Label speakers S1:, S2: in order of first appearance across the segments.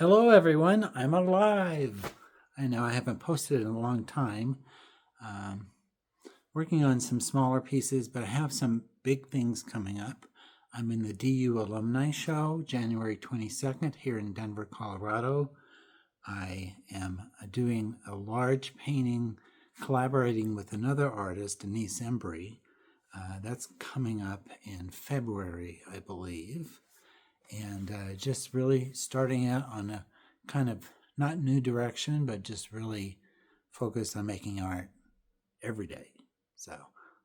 S1: Hello, everyone. I'm alive. I know I haven't posted in a long time. Um, Working on some smaller pieces, but I have some big things coming up. I'm in the DU Alumni Show, January 22nd, here in Denver, Colorado. I am doing a large painting, collaborating with another artist, Denise Embry. That's coming up in February, I believe. And just really starting out on a kind of not new direction, but just really focused on making art every day. So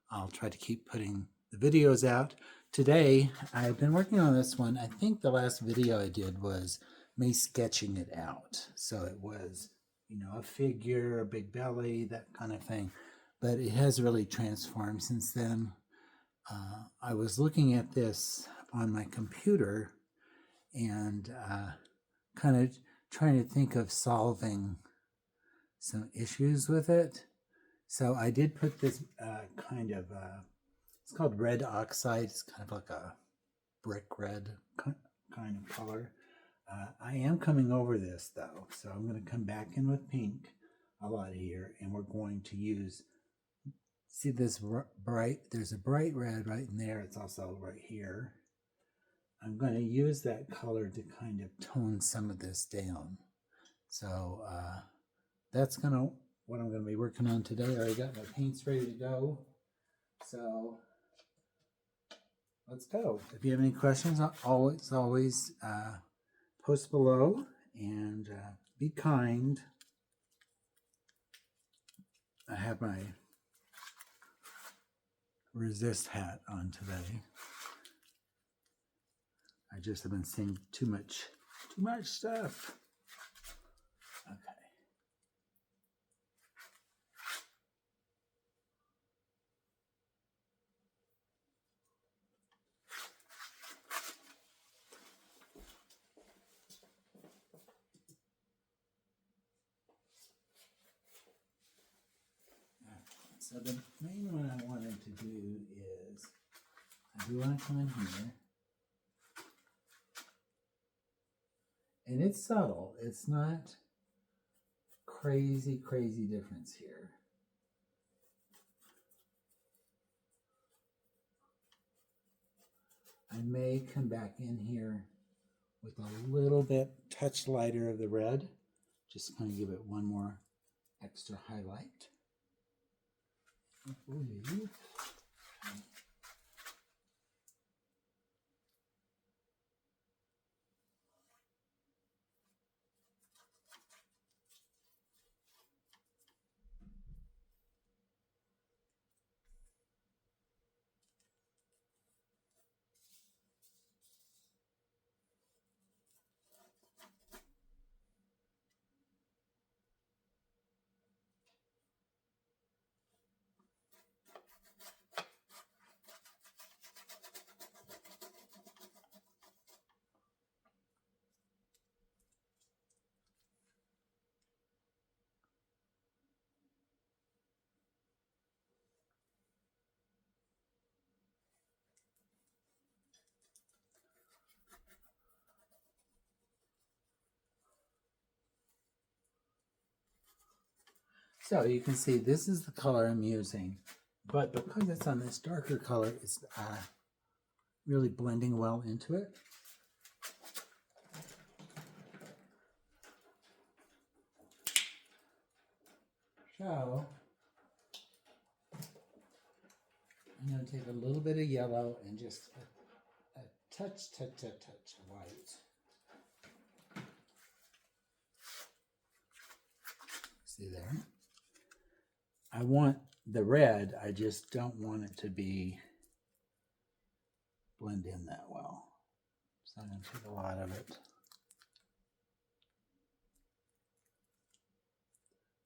S1: I'll try to keep putting the videos out. Today, I've been working on this one. I think the last video I did was me sketching it out. So it was, a figure, a big belly, that kind of thing. But it has really transformed since then. I was looking at this on my computer and kind of trying to think of solving some issues with it. So I did put this it's called red oxide. It's kind of like a brick red kind of color. I am coming over this though, so I'm going to come back in with pink a lot here, and we're going to use, see this there's a bright red right in there. It's also right here. I'm going to use that color to kind of tone some of this down. So that's what I'm going to be working on today. I already got my paints ready to go. So let's go. If you have any questions, always post below, and be kind. I have my resist hat on today. I just have been seeing too much stuff. Okay. So the main one I wanted to do is, I do want to come in here, and it's subtle. It's not crazy difference here. I may come back in here with a little bit touch lighter of the red, just kind of give it one more extra highlight. So you can see this is the color I'm using, but because it's on this darker color, it's really blending well into it. So I'm going to take a little bit of yellow and just a touch of white. See there? I want the red, I just don't want it to be blend in that well. So I'm going to take a lot of it.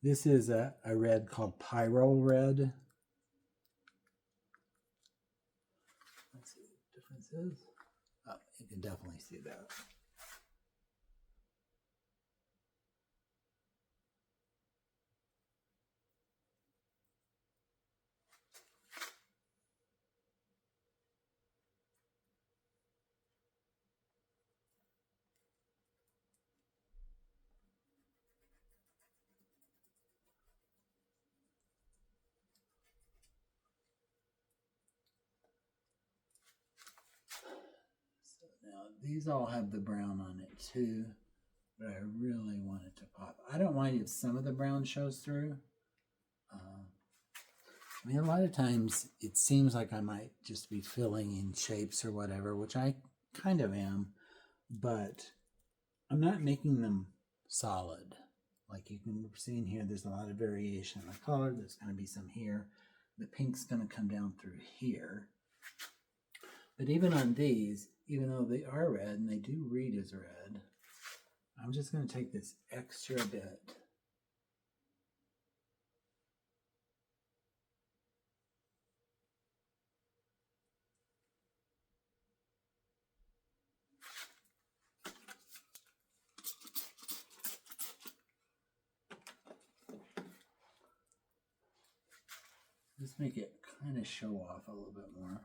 S1: This is a red called Pyro Red. Let's see what the difference is. Oh, you can definitely see that. Now, these all have the brown on it too, but I really want it to pop. I don't mind if some of the brown shows through. I mean, a lot of times it seems like I might just be filling in shapes or whatever, which I kind of am, but I'm not making them solid. Like you can see in here, there's a lot of variation in the color. There's going to be some here. The pink's going to come down through here. But even on these, even though they are red and they do read as red, I'm just going to take this extra bit. Just make it kind of show off a little bit more.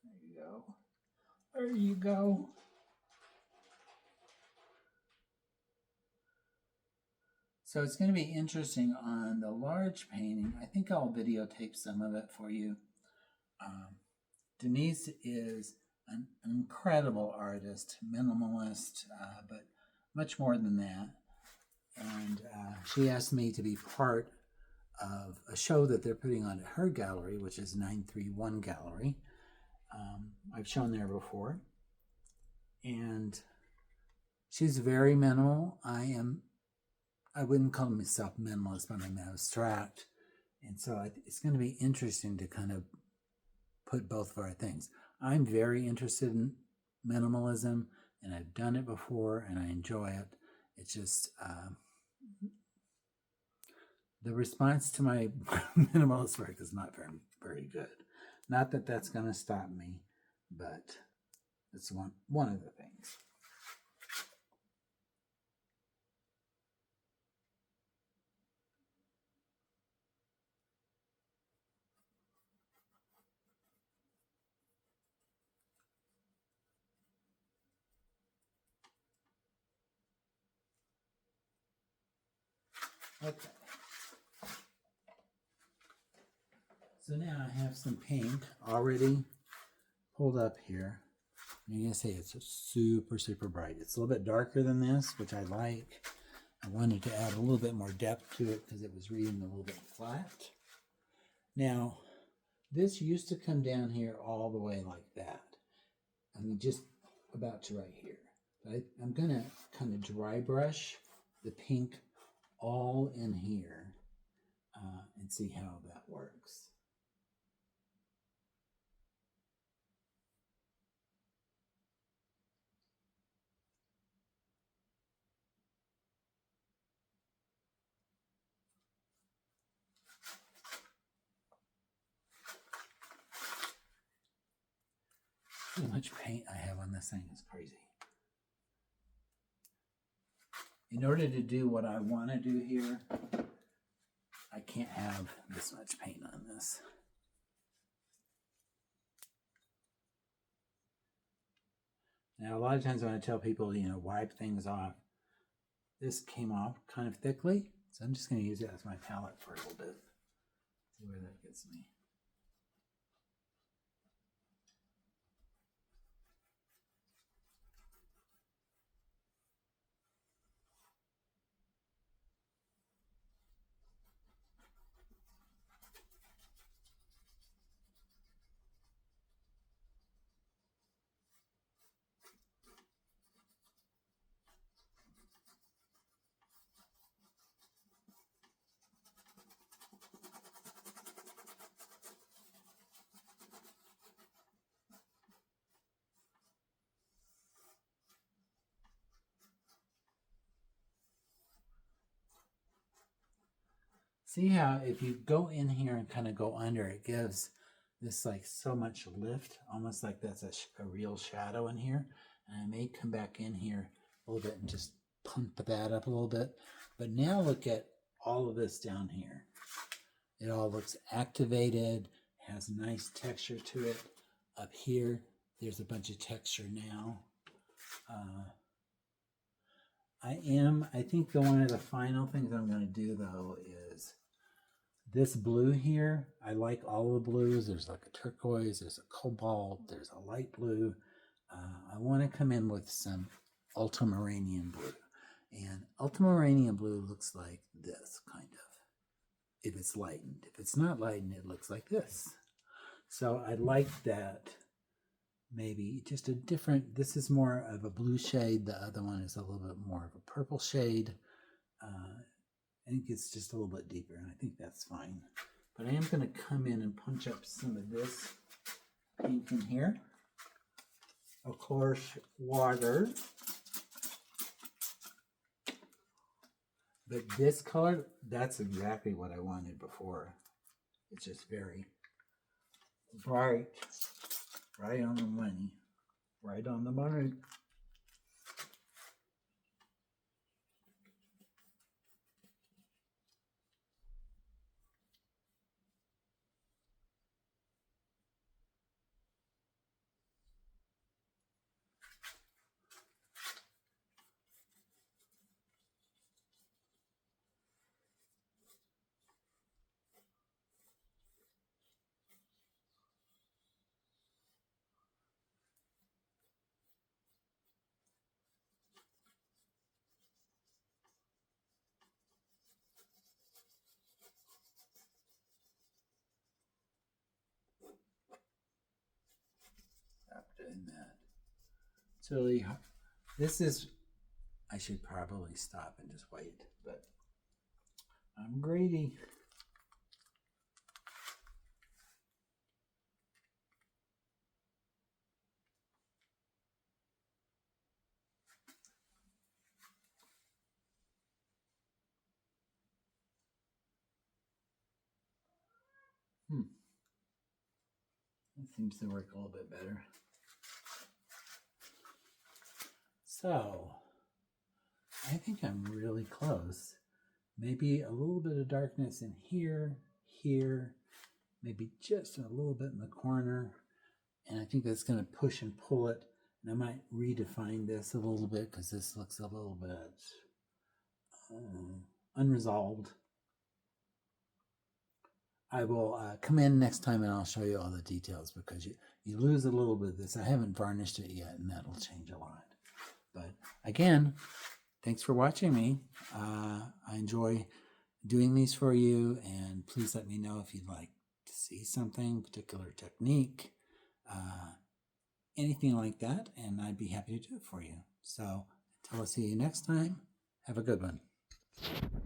S1: There you go. There you go. So it's going to be interesting on the large painting. I think I'll videotape some of it for you. Denise is an incredible artist, minimalist, but much more than that. And she asked me to be part of a show that they're putting on at her gallery, which is 931 Gallery. I've shown there before. And she's very minimal. I wouldn't call myself minimalist, but I'm abstract. And so it's going to be interesting to kind of put both of our things. I'm very interested in minimalism, and I've done it before, and I enjoy it. It's just the response to my minimalist work is not very, very good. Not that that's going to stop me, but it's one of the things. Okay. So now I have some pink already pulled up here. You're going to see it's super, super bright. It's a little bit darker than this, which I like. I wanted to add a little bit more depth to it because it was reading a little bit flat. Now, this used to come down here all the way like that. I mean, just about to right here. I'm going to kind of dry brush the pink all in here and see how that works. How much paint I have on this thing is crazy. In order to do what I want to do here, I can't have this much paint on this. Now, a lot of times when I tell people, wipe things off, this came off kind of thickly, so I'm just going to use it as my palette for a little bit. See where that gets me. See how if you go in here and kind of go under, it gives this like so much lift, almost like that's a real shadow in here. And I may come back in here a little bit and just pump that up a little bit. But now look at all of this down here. It all looks activated, has nice texture to it. Up here, there's a bunch of texture now. I think one of the final things I'm going to do though is this blue here. I like all the blues. There's like a turquoise, there's a cobalt, there's a light blue. I want to come in with some ultramarine blue. And ultramarine blue looks like this, kind of, if it's lightened. If it's not lightened, it looks like this. So I like that. Maybe just a different, this is more of a blue shade. The other one is a little bit more of a purple shade. I think it's just a little bit deeper, and I think that's fine. But I am going to come in and punch up some of this pink in here. Of course, water. But this color, that's exactly what I wanted before. It's just very bright, right on the money, right on the money. Stop doing that. It's really hard. This is, I should probably stop and just wait, but I'm greedy. That seems to work a little bit better. So, I think I'm really close. Maybe a little bit of darkness in here, maybe just a little bit in the corner. And I think that's going to push and pull it. And I might redefine this a little bit because this looks a little bit unresolved. I will come in next time and I'll show you all the details because you lose a little bit of this. I haven't varnished it yet, and that'll change a lot. But again, thanks for watching me. I enjoy doing these for you, and please let me know if you'd like to see something, particular technique, anything like that, and I'd be happy to do it for you. So until I see you next time, have a good one.